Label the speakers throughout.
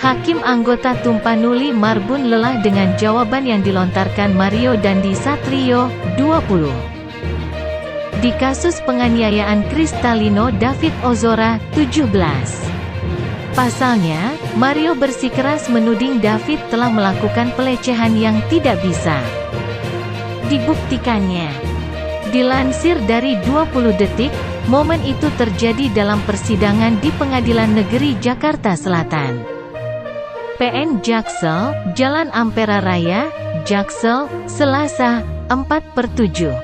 Speaker 1: Hakim anggota Tumpanuli Marbun lelah dengan jawaban yang dilontarkan Mario Dandi Satrio, 20. Di kasus penganiayaan Kristalino David Ozora, 17. Pasalnya, Mario bersikeras menuding David telah melakukan pelecehan yang tidak bisa dibuktikannya. Dilansir dari 20 Detik, momen itu terjadi dalam persidangan di Pengadilan Negeri Jakarta Selatan. PN Jaksel, Jalan Ampera Raya, Jaksel, Selasa, 4/7.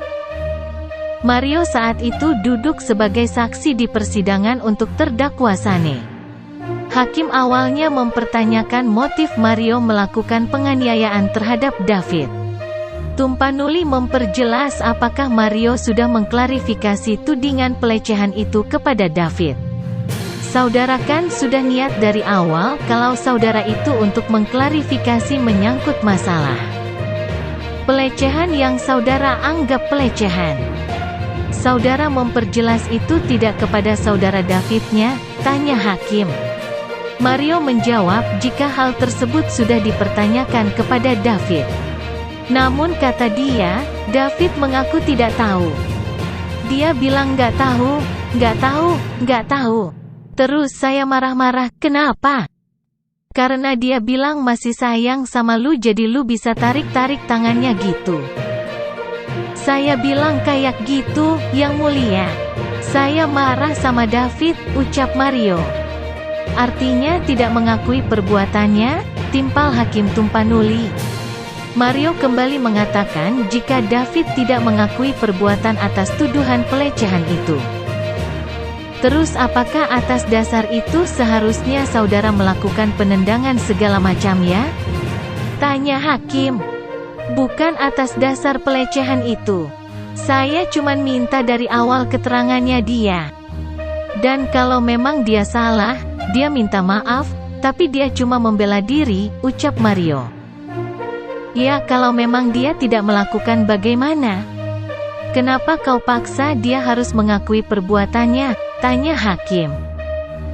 Speaker 1: Mario saat itu duduk sebagai saksi di persidangan untuk terdakwa Sane. Hakim awalnya mempertanyakan motif Mario melakukan penganiayaan terhadap David. Tumpanuli memperjelas apakah Mario sudah mengklarifikasi tudingan pelecehan itu kepada David. Saudara kan sudah niat dari awal kalau saudara itu untuk mengklarifikasi menyangkut masalah pelecehan yang saudara anggap pelecehan. Saudara memperjelas itu tidak kepada saudara Davidnya, tanya hakim. Mario menjawab jika hal tersebut sudah dipertanyakan kepada David. Namun kata dia, David mengaku tidak tahu. Dia bilang nggak tahu, nggak tahu, nggak tahu. Terus saya marah-marah, kenapa? Karena dia bilang masih sayang sama lu jadi lu bisa tarik-tarik tangannya gitu. Saya bilang kayak gitu, Yang Mulia. Saya marah sama David, ucap Mario. Artinya tidak mengakui perbuatannya, timpal Hakim Tumpanuli. Mario kembali mengatakan jika David tidak mengakui perbuatan atas tuduhan pelecehan itu. Terus apakah atas dasar itu seharusnya saudara melakukan penendangan segala macamnya? Tanya hakim. Bukan atas dasar pelecehan itu. Saya cuman minta dari awal keterangannya dia. Dan kalau memang dia salah, dia minta maaf, tapi dia cuma membela diri, ucap Mario. Ya kalau memang dia tidak melakukan bagaimana? Kenapa kau paksa dia harus mengakui perbuatannya? Tanya hakim.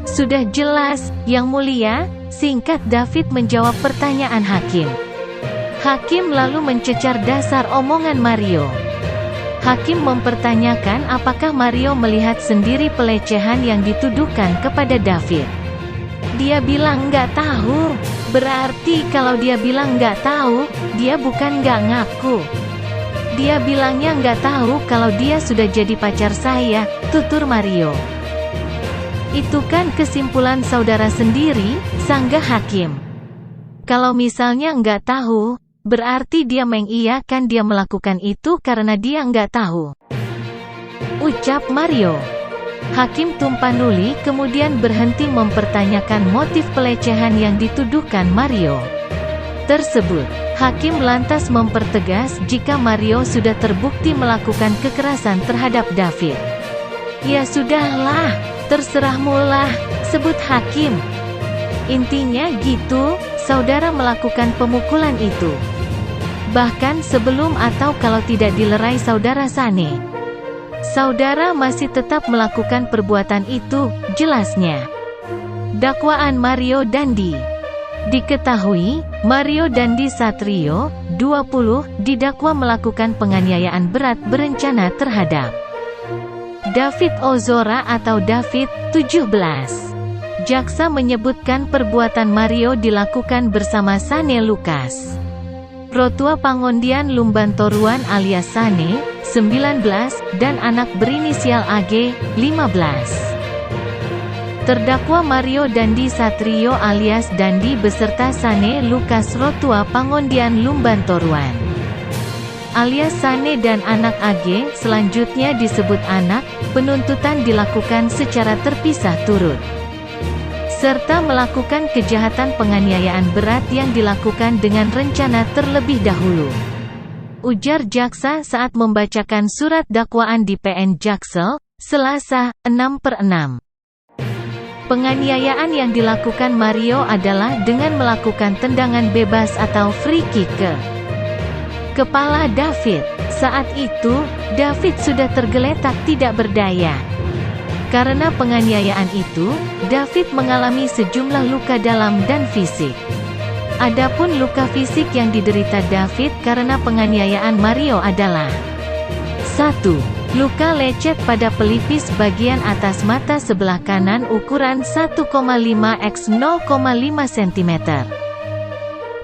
Speaker 1: Sudah jelas, Yang Mulia, singkat David menjawab pertanyaan hakim. Hakim lalu mencecar dasar omongan Mario. Hakim mempertanyakan apakah Mario melihat sendiri pelecehan yang dituduhkan kepada David. Dia bilang nggak tahu. Berarti kalau dia bilang nggak tahu, dia bukan nggak ngaku. Dia bilangnya nggak tahu kalau dia sudah jadi pacar saya, tutur Mario. Itu kan kesimpulan saudara sendiri, sanggah hakim. Kalau misalnya nggak tahu, berarti dia mengiyakan dia melakukan itu karena dia nggak tahu, ucap Mario. Hakim Tumpanuli kemudian berhenti mempertanyakan motif pelecehan yang dituduhkan Mario tersebut. Hakim lantas mempertegas jika Mario sudah terbukti melakukan kekerasan terhadap David. Ya sudahlah, terserahmu lah, sebut hakim. Intinya gitu, saudara melakukan pemukulan itu. Bahkan sebelum atau kalau tidak dilerai saudara Sane. Saudara masih tetap melakukan perbuatan itu, jelasnya. Dakwaan Mario Dandi. Diketahui, Mario Dandi Satrio, 20, didakwa melakukan penganiayaan berat berencana terhadap David Ozora atau David, 17. Jaksa menyebutkan perbuatan Mario dilakukan bersama Sane Lukas Rotua Pangondian Lumbantoruan alias Sane, 19, dan anak berinisial AG, 15. Terdakwa Mario Dandi Satrio alias Dandi beserta Sane Lukas Rotua Pangondian Lumbantoruan alias Sane dan anak AG, selanjutnya disebut anak, penuntutan dilakukan secara terpisah turut. Serta melakukan kejahatan penganiayaan berat yang dilakukan dengan rencana terlebih dahulu. Ujar jaksa saat membacakan surat dakwaan di PN Jaksel, Selasa, 6/6. Penganiayaan yang dilakukan Mario adalah dengan melakukan tendangan bebas atau free kick ke kepala David. Saat itu, David sudah tergeletak tidak berdaya. Karena penganiayaan itu, David mengalami sejumlah luka dalam dan fisik. Adapun luka fisik yang diderita David karena penganiayaan Mario adalah 1. Luka lecet pada pelipis bagian atas mata sebelah kanan ukuran 1,5 x 0,5 cm.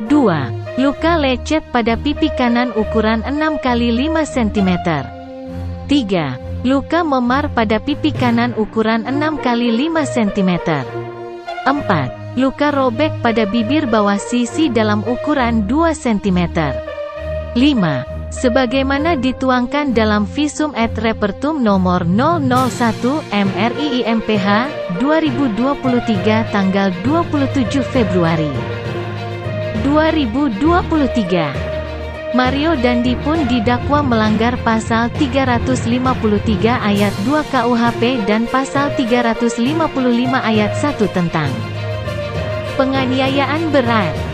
Speaker 1: 2. Luka lecet pada pipi kanan ukuran 6 x 5 cm. 3. Luka memar pada pipi kanan ukuran 6 x 5 cm. 4. Luka robek pada bibir bawah sisi dalam ukuran 2 cm. 5. Sebagaimana dituangkan dalam Visum et Repertum nomor 001 MRIIMPH 2023 tanggal 27 Februari 2023. Mario Dandi pun didakwa melanggar pasal 353 ayat 2 KUHP dan pasal 355 ayat 1 tentang penganiayaan berat.